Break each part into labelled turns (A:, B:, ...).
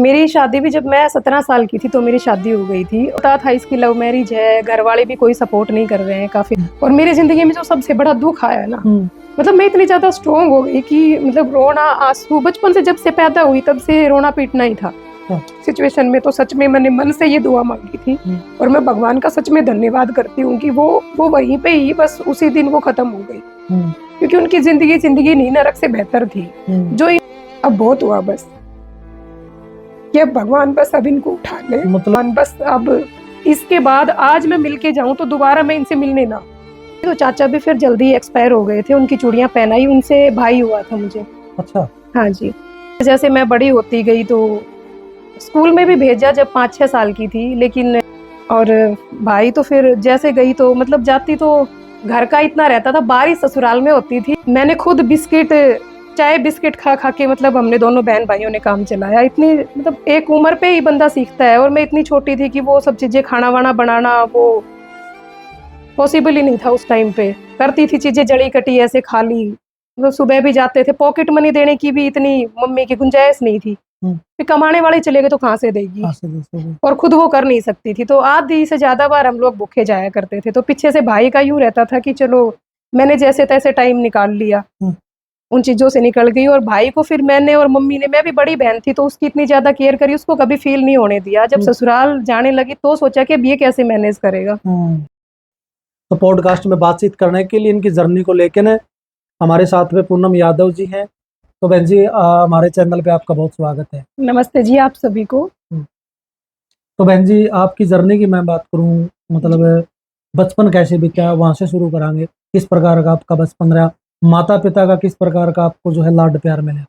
A: मेरी शादी भी जब मैं 17 साल की थी तो मेरी शादी हो गई थी। पता था इसकी लव मैरिज है, घर वाले भी कोई सपोर्ट नहीं कर रहे हैं काफी। और मेरी जिंदगी में जो सबसे बड़ा दुख आया ना, मतलब मैं इतनी ज्यादा स्ट्रोंग हो गई कि मतलब रोना आंसू, बचपन से जब से पैदा हुई तब से रोना पीटना ही था सिचुएशन में। तो सच में मैंने मन से ये दुआ मांगी थी और मैं भगवान का सच में धन्यवाद करती हूँ कि वो वहीं पे ही बस उसी दिन वो खत्म हो गई, क्योंकि उनकी जिंदगी नहीं नरक से बेहतर थी। जो अब बहुत हुआ बस, कि अब भगवान बस अब इनको उठा ले, मतलब बस अब इसके बाद आज मैं मिलके जाऊं तो दोबारा मैं इनसे मिलने ना। तो चाचा भी फिर जल्दी एक्सपायर हो गए थे, उनकी चूड़ियां पहनाई, उनसे भाई हुआ था मुझे। अच्छा। हाँ जी। जैसे मैं बड़ी होती गई तो स्कूल में भी भेजा जब 5-6 साल की थी, लेकिन और भाई तो फिर जैसे गई तो मतलब जाती तो घर का इतना रहता था, बारिश ससुराल में होती थी। मैंने खुद चाय बिस्किट खा खा के मतलब हमने दोनों बहन भाइयों ने काम चलाया। इतनी मतलब एक उम्र पे ही बंदा सीखता है, और मैं इतनी छोटी थी कि वो सब चीजें खाना वाना बनाना वो पॉसिबल ही नहीं था उस टाइम पे। करती थी चीजें जड़ी कटी ऐसे खा ली, मतलब सुबह भी जाते थे, पॉकेट मनी देने की भी इतनी मम्मी की गुंजाइश नहीं थी। फिर कमाने वाले चले गए तो कहाँ से देगी, और खुद वो कर नहीं सकती थी, तो आधी से ज्यादा बार हम लोग भूखे जाया करते थे। तो पीछे से भाई का यूं रहता था कि चलो मैंने जैसे तैसे टाइम निकाल लिया, उन चीजों से निकल गई। और भाई को फिर मैंने और मम्मी ने, मैं भी बड़ी बहन थी तो उसकी इतनी ज्यादा केयर करी, उसको कभी फील नहीं होने दिया। जब ससुराल जाने लगी तो सोचा कि अब ये कैसे मैनेज करेगा।
B: तो पॉडकास्ट में बातचीत करने के लिए इनकी जर्नी को लेके ना हमारे साथ में पूनम यादव जी हैं। तो बहन जी हमारे चैनल पे आपका बहुत स्वागत है।
A: नमस्ते जी आप सभी को।
B: तो बहन जी आपकी जर्नी की मैं बात करूं, मतलब बचपन कैसे बीता, वहां से शुरू करांगे। किस प्रकार का आपका बचपन रहा, माता पिता का किस प्रकार का आपको जो है लाड प्यार मिला?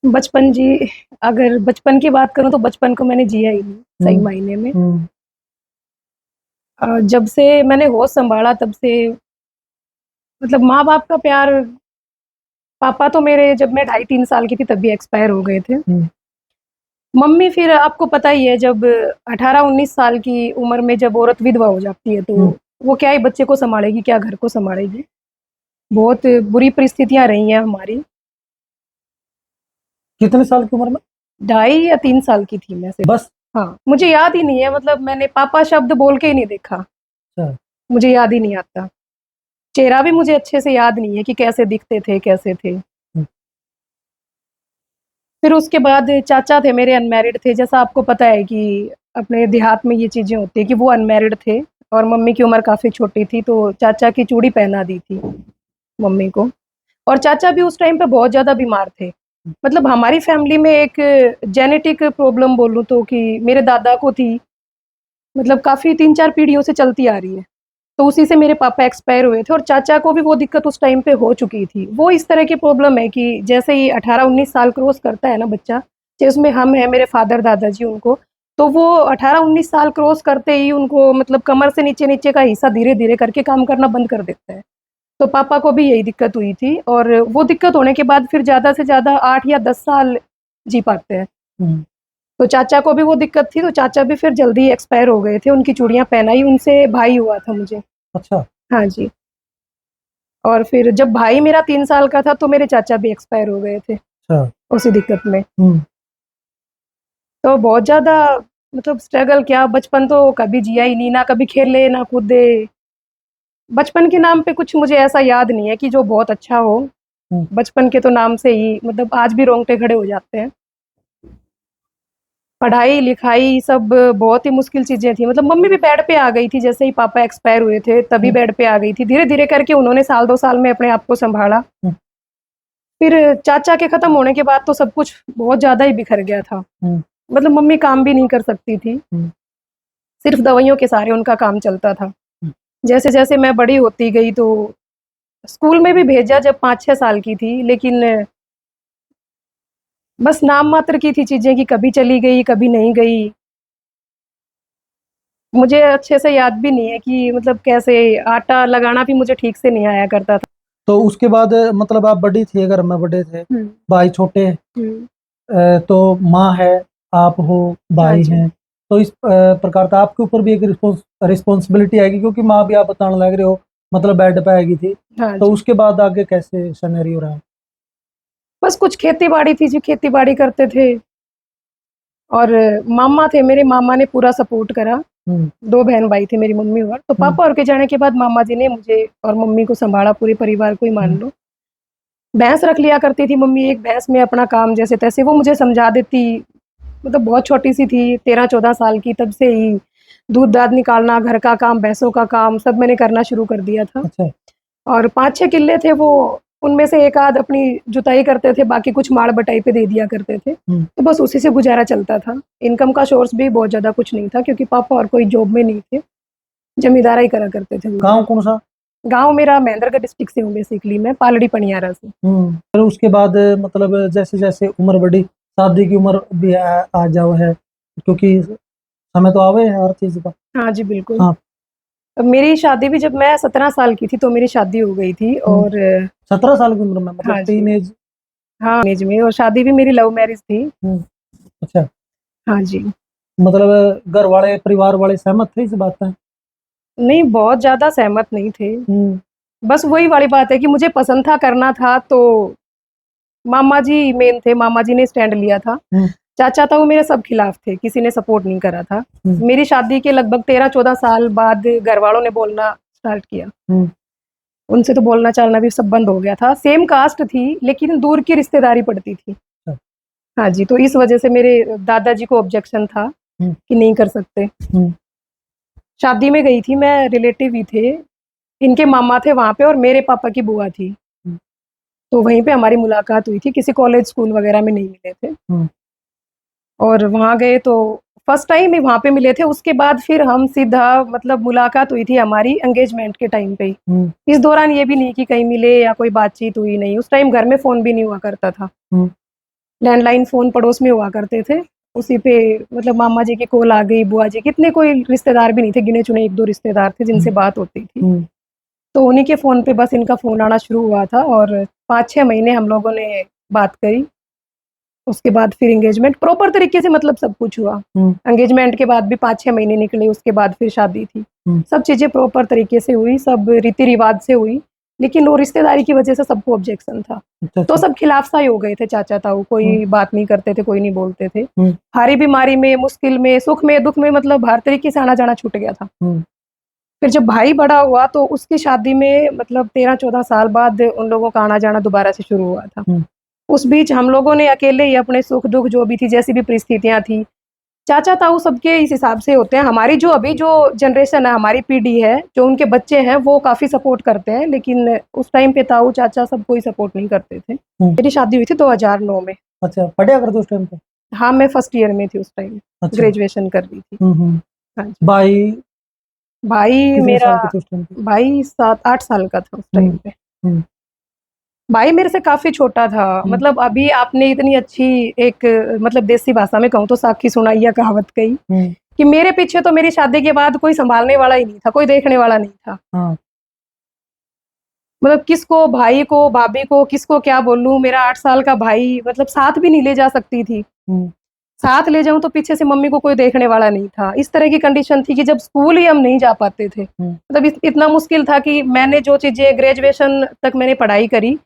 A: बचपन जी, अगर बचपन की बात करूं तो बचपन को मैंने जिया ही नहीं सही मायने में। जब से मैंने होश संभाला तब से मतलब माँ बाप का प्यार, पापा तो मेरे जब मैं 2.5-3 साल की थी तब भी एक्सपायर हो गए थे। मम्मी फिर आपको पता ही है, जब 18-19 साल की उम्र में जब औरत विधवा हो जाती है तो वो क्या ही बच्चे को संभालेगी, क्या घर को संभालेगी। बहुत बुरी परिस्थितियां रही हैं हमारी।
B: कितने साल की उम्र में?
A: 2.5 या 3 साल की थी मैं सिर्फ।
B: बस?
A: हाँ, मुझे याद ही नहीं है, मतलब मैंने पापा शब्द बोल के ही नहीं देखा, मुझे याद ही नहीं आता। चेहरा भी मुझे अच्छे से याद नहीं है कि कैसे दिखते थे कैसे थे। फिर उसके बाद चाचा थे मेरे, अनमैरिड थे। जैसा आपको पता है कि अपने देहात में ये चीजें होती है कि वो अनमैरिड थे और मम्मी की उम्र काफी छोटी थी, तो चाचा की चूड़ी पहना दी थी मम्मी को। और चाचा भी उस टाइम पे बहुत ज्यादा बीमार थे। मतलब हमारी फैमिली में एक जेनेटिक प्रॉब्लम बोलूं तो कि मेरे दादा को थी, मतलब काफी 3-4 पीढ़ियों से चलती आ रही है। तो उसी से मेरे पापा एक्सपायर हुए थे और चाचा को भी वो दिक्कत उस टाइम पे हो चुकी थी। वो इस तरह की प्रॉब्लम है कि जैसे ही 18-19 साल क्रॉस करता है ना बच्चा, जिसमें हम हैं, मेरे फादर दादाजी उनको, तो वो 18-19 साल क्रॉस करते ही उनको मतलब कमर से नीचे नीचे का हिस्सा धीरे धीरे करके काम करना बंद कर देता है। तो पापा को भी यही दिक्कत हुई थी, और वो दिक्कत होने के बाद फिर ज्यादा से ज्यादा 8 या 10 साल जी पाते हैं। तो चाचा को भी वो दिक्कत थी, तो चाचा भी फिर जल्दी एक्सपायर हो गए थे। उनकी चूड़ियां पहनाई, उनसे भाई हुआ था मुझे। अच्छा। हाँ जी। और फिर जब भाई मेरा 3 साल का था तो मेरे चाचा भी एक्सपायर हो गए थे। अच्छा। उसी दिक्कत में। तो बहुत ज्यादा मतलब स्ट्रगल, क्या बचपन तो कभी जिया ही नहीं, ना कभी खेले ना कूदे। बचपन के नाम पे कुछ मुझे ऐसा याद नहीं है कि जो बहुत अच्छा हो। बचपन के तो नाम से ही मतलब आज भी रोंगटे खड़े हो जाते हैं। पढ़ाई लिखाई सब बहुत ही मुश्किल चीजें थी। मतलब मम्मी भी बेड पे आ गई थी, जैसे ही पापा एक्सपायर हुए थे तभी बेड पे आ गई थी। धीरे धीरे करके उन्होंने 1-2 साल में अपने आप को संभाला। फिर चाचा के खत्म होने के बाद तो सब कुछ बहुत ज्यादा ही बिखर गया था। मतलब मम्मी काम भी नहीं कर सकती थी, सिर्फ दवाइयों के सहारे उनका काम चलता था। जैसे जैसे मैं बड़ी होती गई तो स्कूल में भी भेजा जब 5-6 साल की थी, लेकिन बस नाम मात्र की थी चीजें कि कभी चली गई कभी नहीं गई। मुझे अच्छे से याद भी नहीं है कि मतलब कैसे आटा लगाना भी मुझे ठीक से नहीं आया करता था।
B: तो उसके बाद मतलब आप बड़ी थी, घर में बड़े थे, भाई छोटे, तो माँ है, आप हो, भाई हैं, तो इस प्रकार का आपके ऊपर भी एक रिस्पॉन्सिबिलिटी आएगी, क्योंकि माँ भी आप बताने लग रहे हो मतलब बेड पे आएगी थी। तो उसके बाद आगे कैसे सिनेरियो रहा?
A: बस कुछ खेती बाड़ी थी जी, खेती बाड़ी करते थे। और मामा थे मेरे, मामा ने पूरा सपोर्ट करा। 2 बहन भाई थे मेरी मम्मी और, तो पापा और के जाने के बाद मामा जी ने मुझे और मम्मी को संभाला, पूरे परिवार को ही मान लो। भैंस रख लिया करती थी मम्मी, एक भैंस में अपना काम जैसे तैसे वो मुझे समझा देती। मतलब बहुत छोटी सी थी, 13-14 साल की, तब से ही दूध दाद निकालना, घर का काम, भैंसों का काम सब मैंने करना शुरू कर दिया था।
B: अच्छा।
A: और 5-6 किल्ले थे वो, उनमें से एक आध अपनी जुताई करते थे, बाकी कुछ माड़ बटाई पे दे दिया करते थे। तो बस उसी से गुजारा चलता था। इनकम का सोर्स भी बहुत ज्यादा कुछ नहीं था, क्योंकि पापा और कोई जॉब में नहीं थे, जमींदारा ही करा करते थे।
B: गाँव कौन सा?
A: गांव मेरा महेंद्रगढ़ डिस्ट्रिक्ट से हूँ बेसिकली, मैं पालड़ी पनियारा से।
B: फिर उसके बाद मतलब जैसे जैसे उम्र बढ़ी, शादी की उम्र भी आ जाओ है, क्योंकि समय तो आवे है हर चीज का।
A: हाँ जी बिल्कुल।
B: हाँ।
A: अब मेरी शादी भी जब मैं 17 साल की थी तो मेरी शादी हो गई थी। और
B: 17 साल की उम्र में, मतलब
A: हाँ जी,
B: टीन एज?
A: हाँ एज में। और शादी भी मेरी लव मैरिज थी।
B: अच्छा।
A: हाँ जी।
B: मतलब घर वाले, परिवार वाले सहमत थे इस बात में?
A: नहीं, बहुत ज्यादा सहमत नहीं थे। बस वही वाली बात है कि मुझे पसंद था, करना था, तो मामा जी मेन थे, मामा जी ने स्टैंड लिया था। चाचा था वो मेरे सब खिलाफ थे, किसी ने सपोर्ट नहीं करा था। मेरी शादी के लगभग 13-14 साल बाद घर वालों ने बोलना स्टार्ट किया। उनसे तो बोलना चालना भी सब बंद हो गया था। सेम कास्ट थी लेकिन दूर की रिश्तेदारी पड़ती थी। हाँ जी, तो इस वजह से मेरे दादाजी को ऑब्जेक्शन था कि नहीं कर सकते। शादी में गई थी मैं, रिलेटिव ही थे, इनके मामा थे वहां पे और मेरे पापा की बुआ थी। तो वहीं पे हमारी मुलाकात हुई थी, किसी कॉलेज स्कूल वगैरह में नहीं मिले थे। और वहां गए तो फर्स्ट टाइम ही वहां पे मिले थे। उसके बाद फिर हम सीधा, मतलब मुलाकात हुई थी हमारी एंगेजमेंट के टाइम पे ही। इस दौरान ये भी नहीं कि कहीं मिले या कोई बातचीत हुई, नहीं। उस टाइम घर में फोन भी नहीं हुआ करता था, लैंडलाइन फोन पड़ोस में हुआ करते थे। उसी पे मतलब मामा जी की कॉल आ गई, बुआ जी, कितने कोई रिश्तेदार भी नहीं थे, गिने चुने 1-2 रिश्तेदार थे जिनसे बात होती थी। तो उन्हीं के फोन पे बस इनका फोन आना शुरू हुआ था और 5-6 महीने हम लोगों ने बात करी। उसके बाद फिर एंगेजमेंट प्रॉपर तरीके से, मतलब सब कुछ हुआ। एंगेजमेंट के बाद भी 5-6 महीने निकले, उसके बाद फिर शादी थी। सब चीजें प्रॉपर तरीके से हुई, सब रीति रिवाज से हुई। लेकिन वो रिश्तेदारी की वजह से सबको ऑब्जेक्शन था। तो सब खिलाफ सा ही हो गए थे चाचा ताऊ, कोई बात नहीं करते थे, कोई नहीं बोलते थे। हारी बीमारी में, मुश्किल में, सुख में, दुख में, मतलब हर तरीके से आना जाना छूट गया था। फिर जब भाई बड़ा हुआ तो उसकी शादी में मतलब 13-14 साल बाद उन लोगों का आना जाना दोबारा से शुरू हुआ था। उस बीच हम लोगों ने अकेले ही अपने सुख दुख, जो भी थी, जैसी भी परिस्थितियां थी, चाचा ताऊ सबके इस हिसाब से होते हैं। हमारी जो अभी जो जनरेशन है, हमारी पीढ़ी है, जो उनके बच्चे हैं, वो काफी सपोर्ट करते हैं। लेकिन उस टाइम पे ताऊ चाचा सब कोई सपोर्ट नहीं करते थे। मेरी शादी हुई थी 2009 में।
B: अच्छा, पढ़ा करते उस टाइम पे?
A: हाँ, मैं फर्स्ट ईयर में थी उस टाइम।
B: अच्छा।
A: ग्रेजुएशन कर रही थी। हाँ जी।
B: भाई
A: भाई
B: कितने
A: मेरा,
B: साल के थे उस टाइम पे?
A: भाई 7-8 साल का था उस टाइम पे। भाई मेरे से काफी छोटा था। मतलब अभी आपने इतनी अच्छी एक, मतलब देसी भाषा में कहूँ तो साखी सुनाई या कहावत कही कि मेरे पीछे तो मेरी शादी के बाद कोई संभालने वाला ही नहीं था, कोई देखने वाला नहीं था। मतलब किसको, भाई को, भाभी को, किसको क्या बोलूं। मेरा 8 साल का भाई, मतलब साथ भी नहीं ले जा सकती थी। साथ ले जाऊं तो पीछे से मम्मी को कोई देखने वाला नहीं था। इस तरह की कंडीशन थी कि जब स्कूल ही हम नहीं जा पाते थे। मतलब इतना मुश्किल था कि मैंने जो चीजें ग्रेजुएशन तक मैंने पढ़ाई करी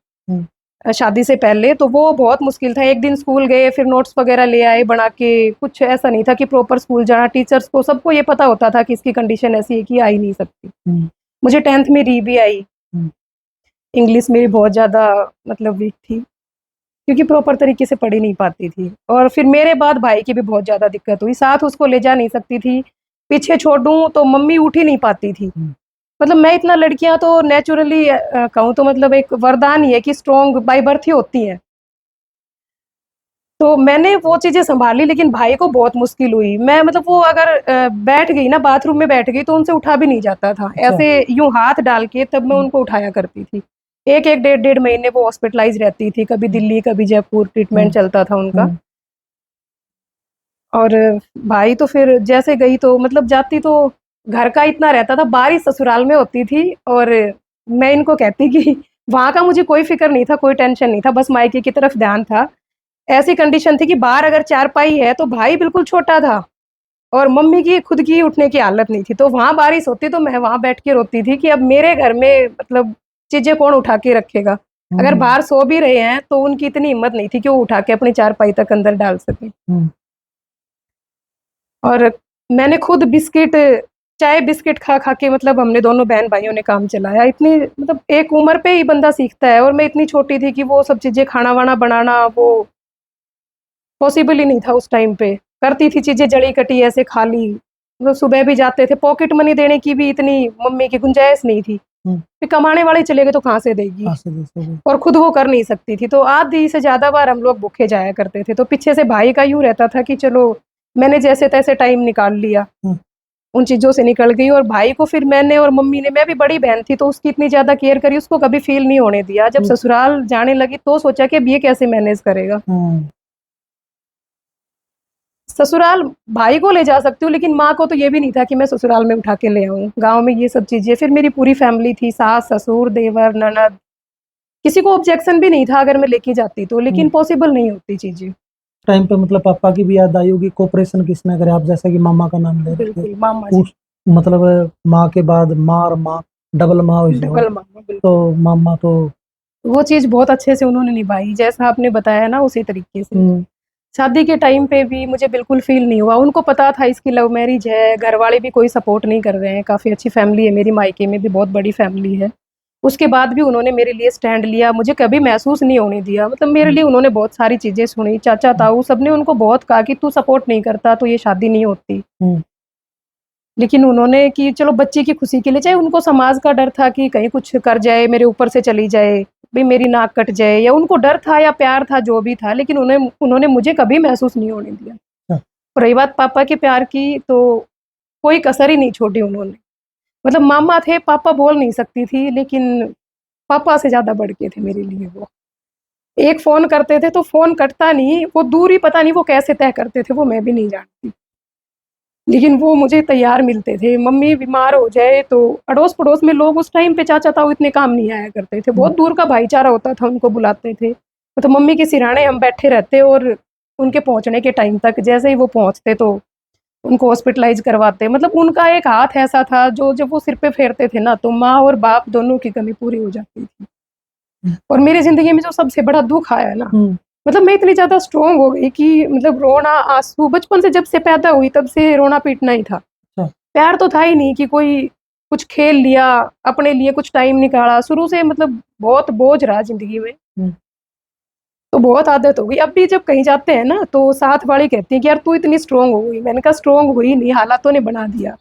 A: शादी से पहले, तो वो बहुत मुश्किल था। एक दिन स्कूल गए, फिर नोट्स वगैरह ले आए बना के, कुछ ऐसा नहीं था कि प्रॉपर स्कूल जाना। टीचर्स को सबको ये पता होता था कि इसकी कंडीशन ऐसी है कि आ ही नहीं सकती। मुझे 10th में री भी आई। इंग्लिश मेरी बहुत ज्यादा मतलब वीक थी, क्योंकि प्रॉपर तरीके से पढ़ ही नहीं पाती थी। और फिर मेरे बाद भाई की भी बहुत ज्यादा दिक्कत हुई, साथ उसको ले जा नहीं सकती थी, पीछे छोड़ दूं तो मम्मी उठ ही नहीं पाती थी। मतलब मैं इतना, लड़कियां तो नेचुरली कहूँ तो मतलब एक वरदान ही है कि स्ट्रॉन्ग बाय बर्थ ही होती हैं। तो मैंने वो चीजें संभाली, लेकिन भाई को बहुत मुश्किल हुई। मैं मतलब वो अगर बैठ गई ना, बाथरूम में बैठ गई, तो उनसे उठा भी नहीं जाता था। ऐसे यूं हाथ डाल के तब मैं उनको उठाया करती थी। 1-1, 1.5-1.5 महीने वो हॉस्पिटलाइज रहती थी, कभी दिल्ली कभी जयपुर, ट्रीटमेंट चलता था उनका। और भाई तो फिर जैसे गई तो मतलब जाती तो घर का इतना रहता था, बारिश ससुराल में होती थी। और मैं इनको कहती कि वहां का मुझे कोई फिक्र नहीं था, कोई टेंशन नहीं था, बस मायके की तरफ ध्यान था। ऐसी कंडीशन थी कि बाहर अगर चारपाई है तो भाई बिल्कुल छोटा था और मम्मी की खुद की उठने की हालत नहीं थी। तो वहां बारिश होती तो मैं वहां बैठ के रोती थी कि अब मेरे घर में मतलब चीजें कौन उठा के रखेगा। अगर बाहर सो भी रहे हैं तो उनकी इतनी हिम्मत नहीं थी कि वो उठा के अपनी चारपाई तक अंदर डाल सके। और मैंने खुद बिस्किट, चाय बिस्किट खा खा के मतलब हमने दोनों बहन भाइयों ने काम चलाया। इतनी मतलब एक उम्र पे ही बंदा सीखता है, और मैं इतनी छोटी थी कि वो सब चीज़ें खाना वाना बनाना वो पॉसिबल ही नहीं था उस टाइम पे। करती थी चीज़ें जड़ी कटी ऐसे खा ली, मतलब सुबह भी जाते थे, पॉकेट मनी देने की भी इतनी मम्मी की गुंजाइश नहीं थी। फिर कमाने वाले चले गए तो कहाँ से देगी, और खुद वो कर नहीं सकती थी, तो आधी से ज़्यादा बार हम लोग भूखे जाया करते थे। तो पीछे से भाई का यूँ रहता था कि चलो मैंने जैसे तैसे टाइम निकाल लिया, उन चीज़ों से निकल गई। और भाई को फिर मैंने और मम्मी ने, मैं भी बड़ी बहन थी तो उसकी इतनी ज़्यादा केयर करी, उसको कभी फील नहीं होने दिया। जब ससुराल जाने लगी तो सोचा कि अब ये कैसे मैनेज करेगा। ससुराल भाई को ले जा सकती हूँ, लेकिन माँ को तो ये भी नहीं था कि मैं ससुराल में उठा के ले आऊँ। गाँव में ये सब चीज़ें, फिर मेरी पूरी फैमिली थी, सास, ससुर, देवर, ननद, किसी को ऑब्जेक्शन भी नहीं था अगर मैं लेके जाती तो, लेकिन पॉसिबल नहीं होती चीज़ें।
B: टाइम पे मतलब पापा की भी याद आई होगी, कोऑपरेशन किसने करे? आप जैसे कि मामा का नाम ले रहे थे,
A: बिल्कुल, मामा जी,
B: उस मतलब माँ के बाद माँ और माँ, डबल माँ हुई हो,
A: डबल मामा, बिल्कुल।
B: तो मामा तो
A: वो चीज़ बहुत अच्छे से उन्होंने निभाई, जैसा आपने बताया ना उसी तरीके से। शादी के टाइम पे भी मुझे बिल्कुल फ़ील नहीं हुआ, उनको पता था इसकी लव मैरिज है, घरवाले भी कोई सपोर्ट नहीं कर रहे हैं, काफ़ी अच्छी फैमिली है मेरी, मायके में भी बहुत बड़ी फैमिली है। उसके बाद भी उन्होंने मेरे लिए स्टैंड लिया, मुझे कभी महसूस नहीं होने दिया, मतलब मेरे लिए उन्होंने बहुत सारी चीज़ें सुनी, चाचा, ताऊ सबने उनको बहुत कहा कि तू सपोर्ट नहीं करता तो ये शादी नहीं होती। लेकिन उन्होंने कि चलो बच्चे की खुशी के लिए, चाहे उनको समाज का डर था कि कहीं कुछ कर जाए, मेरे ऊपर से चली जाए, भई मेरी नाक कट जाए, या उनको डर था या प्यार था, जो भी था, लेकिन उन्होंने मुझे कभी महसूस नहीं होने दिया। और रही बात पापा के प्यार की, तो कोई कसर ही नहीं छोड़ी उन्होंने। मतलब मामा थे, पापा बोल नहीं सकती थी, लेकिन पापा से ज़्यादा बढ़ के थे मेरे लिए वो। एक फ़ोन करते थे तो फ़ोन कटता नहीं, वो दूरी पता नहीं वो कैसे तय करते थे, वो मैं भी नहीं जानती। लेकिन वो मुझे तैयार मिलते थे, मम्मी बीमार हो जाए तो अड़ोस-पड़ोस में लोग उस टाइम पे, चाचा ताऊ इतने काम नहीं आया करते थे, बहुत दूर का भाईचारा होता था, उनको बुलाते थे। तो मम्मी के सिरहाने हम बैठे रहते, और उनके पहुँचने के टाइम तक जैसे ही वो पहुँचते तो उनको हॉस्पिटलाइज़ करवाते। मतलब उनका एक हाथ ऐसा था जो जब वो सिर पे फेरते थे ना, तो माँ और बाप दोनों की कमी पूरी हो जाती थी। और मेरी ज़िंदगी में जो सबसे बड़ा दुःख आया ना, मतलब मैं इतनी ज़्यादा स्ट्रॉन्ग हो गई कि मतलब रोना, आँसू, बचपन से जब से पैदा हुई तब से रोना-पीटना ही था। प्यार तो था ही नहीं कि कोई कुछ खेल लिया, अपने लिए कुछ टाइम निकाला, शुरू से मतलब बहुत बोझ रहा ज़िंदगी में। तो बहुत आदत हो गई। अब भी जब कहीं जाते हैं ना, तो साथ वाली कहती हैं कि यार तू इतनी स्ट्रॉन्ग हो गई। मैंने कहा स्ट्रॉन्ग हुई नहीं, हालातों ने बना दिया।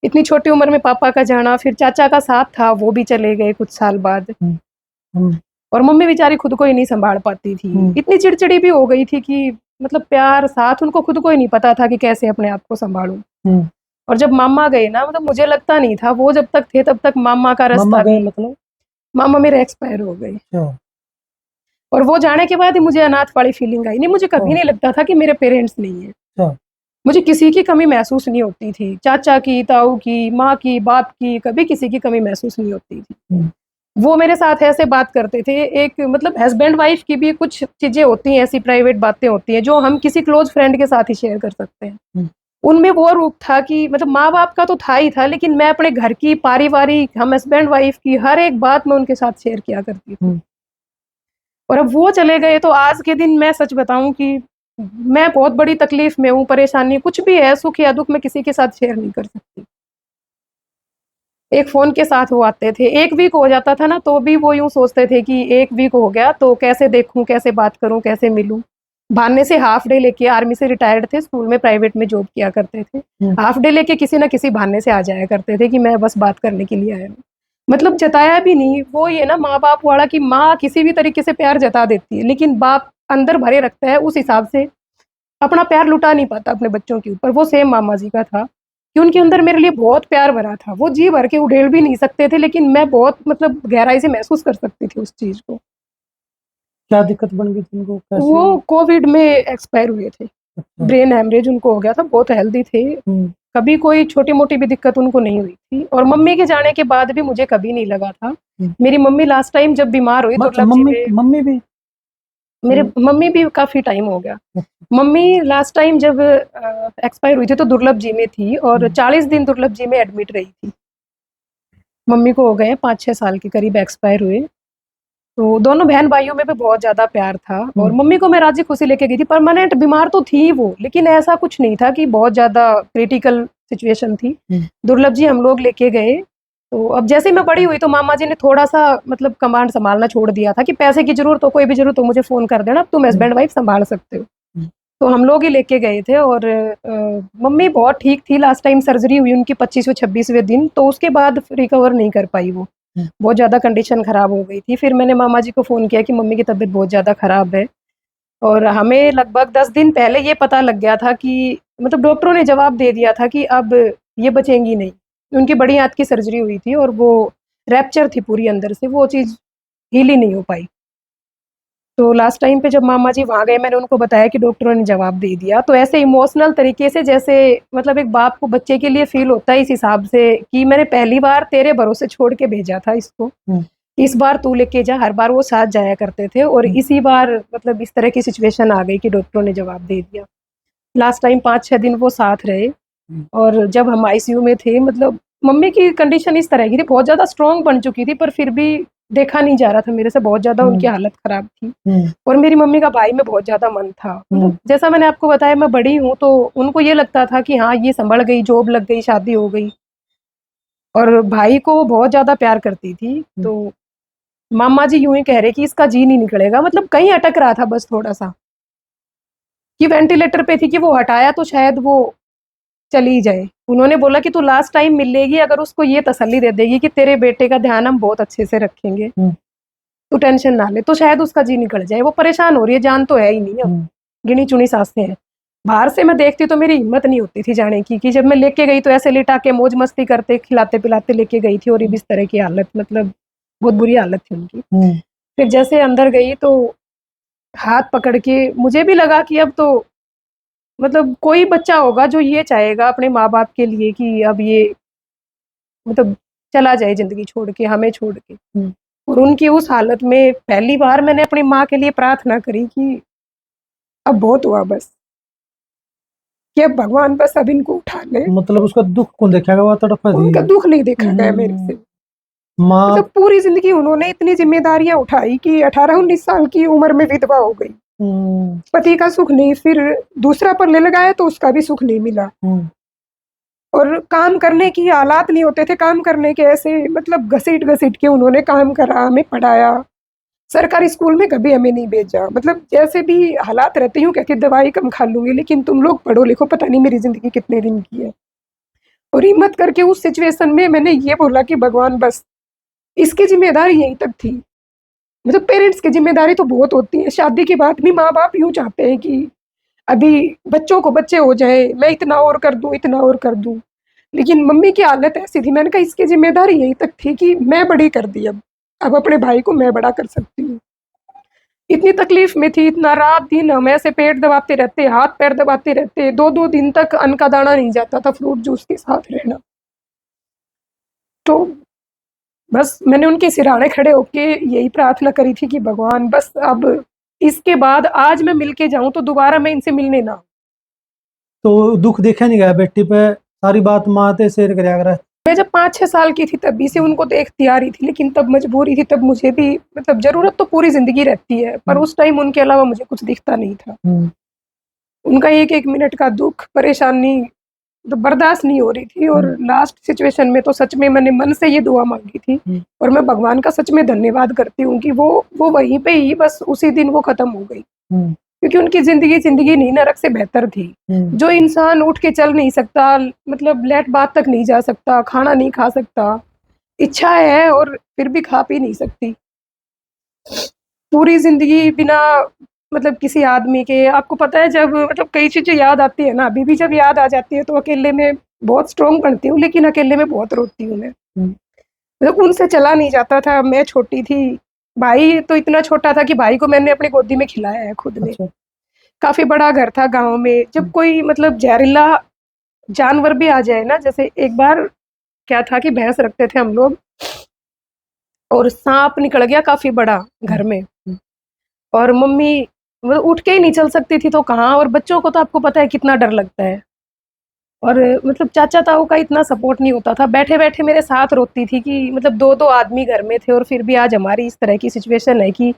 A: इतनी छोटी उम्र में पापा का जाना, फिर चाचा का साथ था, वो भी चले गए कुछ साल बाद। और मम्मी बेचारी खुद को ही नहीं सँभाल पाती थी। इतनी चिड़चिड़ी भी हो गई थी कि मतलब प्यार, साथ उनको खुद को ही नहीं पता था कि कैसे अपने आप को सँभालूँ। और जब मामा गए ना, मतलब मुझे लगता नहीं था, वो जब तक थे तब तक मामा का रास्ता भी,
B: मतलब
A: मामा मेरे एक्सपायर हो गए। और वो जाने के बाद ही मुझे अनाथ वाली फीलिंग आई। नहीं, मुझे कभी नहीं लगता था कि मेरे पेरेंट्स नहीं हैं। मुझे किसी की कमी महसूस नहीं होती थी। चाचा की, ताऊ की, माँ की, बाप की, कभी किसी की कमी महसूस नहीं होती थी। वो मेरे साथ ऐसे बात करते थे, एक मतलब हस्बैंड वाइफ की भी कुछ चीज़ें होती हैं, ऐसी प्राइवेट बातें होती हैं, जो हम किसी क्लोज़ फ्रेंड के साथ ही शेयर कर सकते हैं। उनमें वो रूप था कि मतलब माँ-बाप का तो था ही था, लेकिन मैं अपने घर की, पारिवारिक, हम हस्बैंड वाइफ की हर एक बात मैं उनके साथ शेयर किया करती थी। और अब वो चले गए तो आज के दिन मैं सच बताऊँ कि मैं बहुत बड़ी तकलीफ़ में हूँ, परेशानी कुछ भी है, सुख या दुःख मैं किसी के साथ शेयर नहीं कर सकती। एक फ़ोन के साथ वो आते थे, 1 वीक हो जाता था ना, तो भी वो यूँ सोचते थे कि 1 वीक हो गया तो कैसे देखूँ, कैसे बात करूँ, कैसे मिलूँ। बहाने से हाल्फ डे लेके, आर्मी से रिटायर्ड थे, स्कूल में प्राइवेट में जॉब किया करते थे। हाल्फ डे लेके किसी न किसी बहाने से आ जाया करते थे कि मैं बस बात करने के लिए आया हूँ। मतलब जताया भी नहीं, वो ये ना माँ-बाप वाला कि माँ किसी भी तरीके से प्यार जता देती है, लेकिन बाप अंदर भरे रखता है, उस हिसाब से अपना प्यार लुटा नहीं पाता अपने बच्चों के ऊपर। वो सेम मामा जी का था कि उनके अंदर मेरे लिए बहुत प्यार भरा था। वो जी भर के उड़ेल भी नहीं सकते थे, लेकिन मैं बहुत मतलब गहराई से महसूस कर सकती थी उस चीज़ को।
B: क्या दिक्कत बन गई थी उनको? कैसे?
A: वो कोविड में एक्सपायर हुए थे। ब्रेन हैमरेज उनको हो गया था, बहुत हेल्दी थे। कभी कोई छोटी-मोटी भी दिक्कत उनको नहीं हुई थी, और मम्मी के जाने के बाद भी मुझे कभी नहीं लगा था। मेरी मम्मी लास्ट टाइम जब बीमार हुई दुर्लभ जी में,
B: मम्मी भी
A: मेरे मम्मी भी काफ़ी टाइम हो गया। मम्मी लास्ट टाइम जब एक्सपायर हुई थी तो दुर्लभ जी में थी, और 40 दिन दुर्लभ जी में एडमिट रही थी। मम्मी को हो गए 5-6 साल के करीब एक्सपायर हुए। तो दोनों बहन भाइयों में भी बहुत ज्यादा प्यार था। और मम्मी को मैं राजी खुशी लेके गई थी। परमानेंट बीमार तो थी वो, लेकिन ऐसा कुछ नहीं था कि बहुत ज्यादा क्रिटिकल सिचुएशन थी। दुर्लभ जी हम लोग लेके गए। तो अब जैसे ही मैं बड़ी हुई तो मामा जी ने थोड़ा सा मतलब कमांड संभालना छोड़ दिया था कि पैसे की जरूरत हो, कोई भी जरूरत हो मुझे फोन कर देना, तुम हस्बैंड वाइफ संभाल सकते हो। तो हम लोग ही लेके गए थे। और मम्मी बहुत ठीक थी। लास्ट टाइम सर्जरी हुई उनकी 25वें 26वें दिन, तो उसके बाद रिकवर नहीं कर पाई वो, बहुत ज़्यादा कंडीशन ख़राब हो गई थी। फिर मैंने मामा जी को फ़ोन किया कि मम्मी की तबीयत बहुत ज़्यादा ख़राब है। और हमें लगभग 10 दिन पहले ये पता लग गया था कि मतलब डॉक्टरों ने जवाब दे दिया था कि अब ये बचेंगी नहीं। उनकी बड़ी आंत की सर्जरी हुई थी और वो रैप्चर थी पूरी अंदर से, वो चीज़ हील ही नहीं हो पाई। तो लास्ट टाइम पे जब मामा जी वहाँ गए, मैंने उनको बताया कि डॉक्टरों ने जवाब दे दिया। तो ऐसे इमोशनल तरीके से जैसे मतलब एक बाप को बच्चे के लिए फील होता है, इस हिसाब से कि मैंने पहली बार तेरे भरोसे छोड़ के भेजा था इसको, इस बार तू लेके जा। हर बार वो साथ जाया करते थे और इसी बार मतलब इस तरह की सिचुएशन आ गई कि डॉक्टरों ने जवाब दे दिया। लास्ट टाइम 5-6 दिन वो साथ रहे। और जब हम आईसीयू में थे, मतलब मम्मी की कंडीशन इस तरह की थी, बहुत ज़्यादा स्ट्रॉन्ग बन चुकी थी, पर फिर भी देखा नहीं जा रहा था मेरे से, बहुत ज़्यादा उनकी हालत ख़राब थी। और मेरी मम्मी का भाई में बहुत ज़्यादा मन था। मतलब जैसा मैंने आपको बताया, मैं बड़ी हूँ, तो उनको ये लगता था कि हाँ ये संभल गई, जॉब लग गई, शादी हो गई। और भाई को वो बहुत ज़्यादा प्यार करती थी। तो मामा जी यूँ ही कह रहे कि इसका जी नहीं निकलेगा, मतलब कहीं अटक रहा था बस थोड़ा-सा, कि वेंटिलेटर पे थी कि वो हटाया तो शायद वो चली जाए। उन्होंने बोला कि तू लास्ट टाइम मिलेगी, अगर उसको ये तसल्ली दे देगी कि तेरे बेटे का ध्यान हम बहुत अच्छे से रखेंगे, तू टेंशन ना ले, तो शायद उसका जी निकल जाए। वो परेशान हो रही है, जान तो है ही नहीं, अब गिनी-चुनी सांसें हैं। बाहर से मैं देखती तो मेरी हिम्मत नहीं होती थी जाने की, कि जब मैं लेके गई तो ऐसे लिटा के मौज-मस्ती करते, खिलाते-पिलाते लेके गई थी और इस तरह की हालत, मतलब बहुत बुरी हालत थी उनकी। फिर जैसे अंदर गई तो हाथ पकड़ के मुझे भी लगा कि अब तो मतलब कोई बच्चा होगा जो ये चाहेगा अपने माँ-बाप के लिए कि अब ये मतलब चला जाए ज़िंदगी छोड़ के, हमें छोड़ के। और उनकी उस हालत में पहली बार मैंने अपनी माँ के लिए प्रार्थना करी कि अब बहुत हुआ बस, कि अब भगवान बस अब इनको उठा ले।
B: मतलब उसका दुख कौन देखेगा, वो तड़प
A: उनका
B: दी
A: दुख नहीं देखा गया मेरे से।
B: माँ।
A: मतलब पूरी ज़िंदगी उन्होंने इतनी ज़िम्मेदारियाँ उठाई कि 18-19 साल की उम्र में विधवा हो गई। पति का सुख नहीं, फिर दूसरा पर ले लगाया तो उसका भी सुख नहीं मिला। और काम करने की हालात नहीं होते थे, काम करने के ऐसे मतलब घसीट-घसीट के उन्होंने काम करा, हमें पढ़ाया। सरकारी स्कूल में कभी हमें नहीं भेजा। मतलब जैसे भी हालात रहते यूँ कहती दवाई कम खा लूँगी, लेकिन तुम लोग पढ़ो लिखो, पता नहीं मेरी ज़िंदगी कितने दिन की है। और हिम्मत करके उस सिचुएशन में मैंने ये बोला कि भगवान बस इसकी ज़िम्मेदारी यहीं तक थी। मतलब पेरेंट्स की ज़िम्मेदारी तो बहुत होती है, शादी के बाद भी माँ-बाप यूँ चाहते हैं कि अभी बच्चों को बच्चे हो जाएँ, मैं इतना और कर दूँ, इतना और कर दूँ। लेकिन मम्मी की हालत ऐसी थी, मैंने कहा इसकी ज़िम्मेदारी यहीं तक थी कि मैं बड़ी कर दी अब अपने भाई को मैं बड़ा कर सकती हूँ। इतनी तकलीफ में थी, इतना रात-दिन हम ऐसे पेट दबाते रहते, हाथ-पैर दबाते रहते, 2-2 दिन तक अन्न का दाना नहीं जाता था, फ्रूट जूस के साथ रहना। तो बस मैंने उनके सिरहाने खड़े होके यही प्रार्थना करी थी कि भगवान बस अब इसके बाद आज मैं मिल के जाऊँ तो दोबारा मैं इनसे मिलने ना आऊँ।
B: तो दुख देखा नहीं गया बेटी पे, सारी बात माँ ते शेयर करया करे।
A: मैं जब 5-6 साल की थी तभी से उनको देखती आ रही थी, लेकिन तब मजबूरी थी, तब मुझे भी मतलब ज़रूरत तो पूरी ज़िंदगी रहती है, पर उस टाइम उनके अलावा मुझे कुछ दिखता नहीं था। उनका एक-एक मिनट का दुःख, परेशानी तो बर्दाश्त नहीं हो रही थी। और लास्ट सिचुएशन में तो सच में मैंने मन से ये दुआ माँगी थी। और मैं भगवान का सच में धन्यवाद करती हूँ कि वो वहीं पे ही बस उसी दिन वो खत्म हो गई। क्योंकि उनकी ज़िंदगी नहीं, नरक से बेहतर थी। जो इंसान उठ के चल नहीं सकता, मतलब लेट बात तक नहीं जा सकता, खाना नहीं खा सकता, इच्छा है और फिर भी खा पी नहीं सकती। पूरी ज़िंदगी बिना मतलब किसी आदमी के, आपको पता है जब मतलब कई चीज़ें याद आती है ना, अभी भी जब याद आ जाती है तो अकेले में बहुत स्ट्रॉन्ग बनती हूँ, लेकिन अकेले में बहुत रोती हूँ मैं। मतलब उनसे चला नहीं जाता था, मैं छोटी थी, भाई तो इतना छोटा था कि भाई को मैंने अपनी गोदी में खिलाया है खुद ने।
B: अच्छा।
A: काफ़ी बड़ा घर था गाँव में, जब कोई मतलब ज़हरीला जानवर भी आ जाए ना, जैसे एक बार क्या था कि भैंस रखते थे हम लोग और साँप निकल गया काफ़ी बड़ा घर में। और मम्मी वो उठ के ही नहीं चल सकती थी तो कहाँ, और बच्चों को तो आपको पता है कितना डर लगता है। और मतलब चाचा ताऊ का इतना सपोर्ट नहीं होता था, बैठे बैठे मेरे साथ रोती थी कि मतलब दो दो आदमी घर में थे और फिर भी आज हमारी इस तरह की सिचुएशन है कि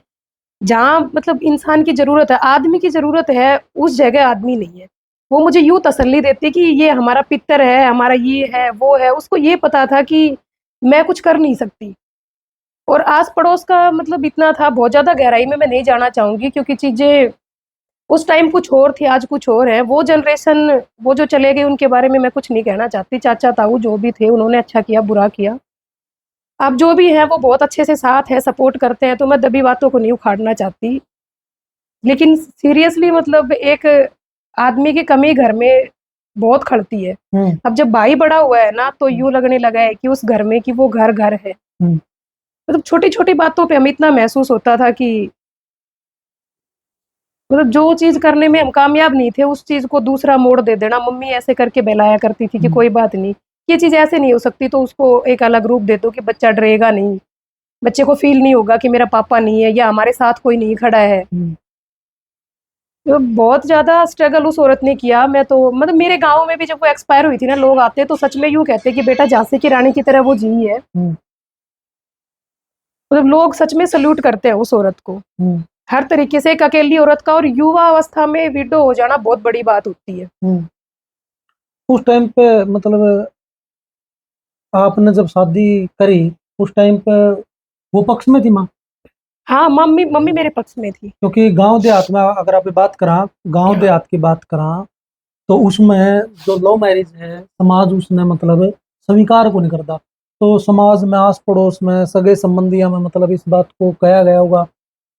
A: जहाँ मतलब इंसान की जरूरत है, आदमी की जरूरत है, उस जगह आदमी नहीं है। वो मुझे यूं तसल्ली देती कि ये हमारा पितर है, हमारा ये है वो है। उसको ये पता था कि मैं कुछ कर नहीं सकती। और आस पड़ोस का मतलब इतना था, बहुत ज्यादा गहराई में मैं नहीं जाना चाहूंगी क्योंकि चीजें उस टाइम कुछ और थी, आज कुछ और है। वो जनरेशन, वो जो चले गए, उनके बारे में मैं कुछ नहीं कहना चाहती। चाचा ताऊ जो भी थे, उन्होंने अच्छा किया बुरा किया, अब जो भी है वो बहुत अच्छे से साथ है, सपोर्ट करते हैं, तो मैं दबी बातों को नहीं उखाड़ना चाहती। लेकिन सीरियसली मतलब एक आदमी की कमी घर में बहुत खलती है। अब जब भाई बड़ा हुआ है ना, तो यूं लगने लगा है कि उस घर में कि वो घर घर है। मतलब छोटी छोटी बातों पे हमें इतना महसूस होता था कि मतलब जो चीज करने में हम कामयाब नहीं थे, उस चीज को दूसरा मोड़ दे देना। मम्मी ऐसे करके बहलाया करती थी कि कोई बात नहीं, ये चीज ऐसे नहीं हो सकती, तो उसको एक अलग रूप दे दो कि बच्चा डरेगा नहीं, बच्चे को फील नहीं होगा कि मेरा पापा नहीं है या हमारे साथ कोई नहीं खड़ा है। तो बहुत ज्यादा स्ट्रगल उस औरत ने किया। मैं तो मतलब मेरे गांव में भी जब वो एक्सपायर हुई थी ना, लोग आते तो सच में यूं कहते कि बेटा झांसी की रानी की तरह वो जी है। मतलब लोग सच में सल्यूट करते हैं उस औरत को हर तरीके से। एक अकेली औरत का और युवा अवस्था में विडो हो जाना बहुत बड़ी बात होती है।
B: उस टाइम पे मतलब आपने जब शादी करी, उस टाइम पे वो पक्ष में थी माँ?
A: हाँ, मम्मी मम्मी मेरे पक्ष में थी।
B: क्योंकि गांव देहात में अगर आप बात करा, गांव देहात की बात करा, तो उसमें जो लव मैरिज है, समाज उसने मतलब स्वीकार को नहीं करता। तो समाज में, आस पड़ोस में, सगे संबंधियों में मतलब इस बात को कहा गया होगा,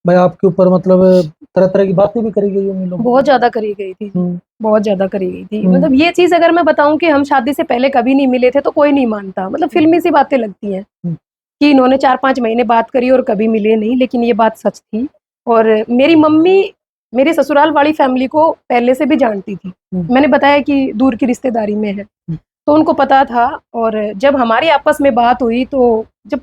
B: भाई आपके ऊपर मतलब तरह तरह की बातें भी करी गई होंगी लोगों
A: बहुत ज्यादा करी गई थी, बहुत ज्यादा करी गई थी। मतलब ये चीज अगर मैं बताऊं कि हम शादी से पहले कभी नहीं मिले थे, तो कोई नहीं मानता। मतलब फिल्मी सी बातें लगती हैं कि इन्होंने 4-5 महीने बात करी और कभी मिले नहीं, लेकिन ये बात सच थी। और मेरी मम्मी मेरी ससुराल वाली फैमिली को पहले से भी जानती थी। मैंने बताया कि दूर की रिश्तेदारी में है, तो उनको पता था। और जब हमारी आपस में बात हुई, तो जब